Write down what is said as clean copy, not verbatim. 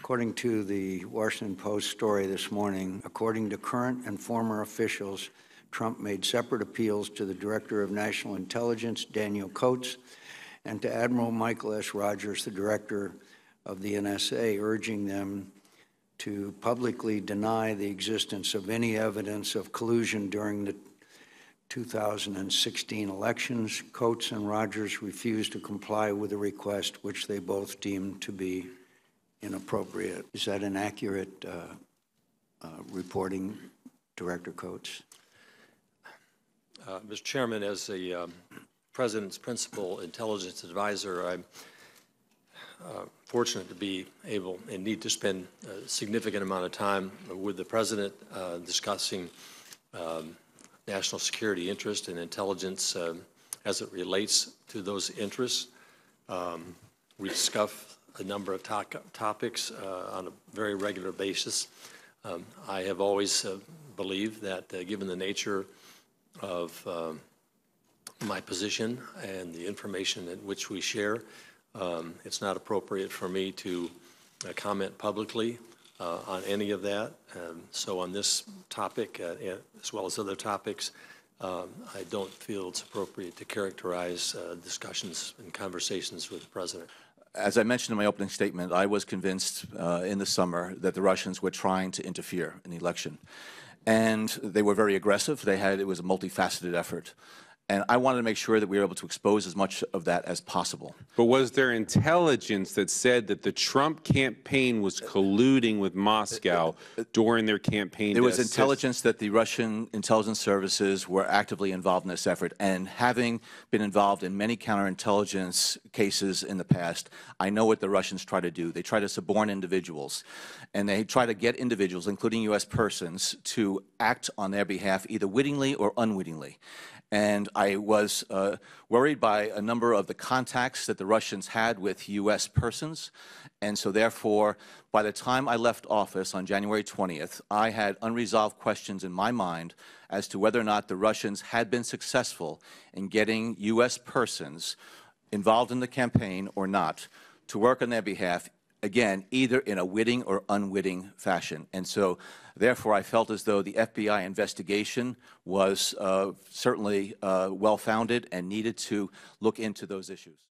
According to the Washington Post story this morning, according to current and former officials, Trump made separate appeals to the Director of National Intelligence, Daniel Coates, and to Admiral Michael S. Rogers, the Director of the NSA, urging them to publicly deny the existence of any evidence of collusion during the 2016 elections. Coates and Rogers refused to comply with the request, which they both deemed to be inappropriate. Is that an accurate reporting, Director Coates? Mr. Chairman, as the President's principal intelligence advisor, I'm fortunate to be able and need to spend a significant amount of time with the President discussing national security interest and intelligence as it relates to those interests. We discuss a number of topics on a very regular basis. I have always believed that given the nature of my position and the information in which we share, it's not appropriate for me to comment publicly on any of that. So on this topic, as well as other topics, I don't feel it's appropriate to characterize discussions and conversations with the President. As I mentioned in my opening statement, I was convinced in the summer that the Russians were trying to interfere in the election. And they were very aggressive. It was a multifaceted effort. And I wanted to make sure that we were able to expose as much of that as possible. But was there intelligence that said that the Trump campaign was colluding with Moscow during their campaign? There was intelligence that the Russian intelligence services were actively involved in this effort. And having been involved in many counterintelligence cases in the past, I know what the Russians try to do. They try to suborn individuals. And they try to get individuals, including U.S. persons, to act on their behalf either wittingly or unwittingly. And I was worried by a number of the contacts that the Russians had with U.S. persons. And so therefore, by the time I left office on January 20th, I had unresolved questions in my mind as to whether or not the Russians had been successful in getting U.S. persons involved in the campaign or not to work on their behalf, again, either in a witting or unwitting fashion. And so, therefore, I felt as though the FBI investigation was certainly well-founded and needed to look into those issues.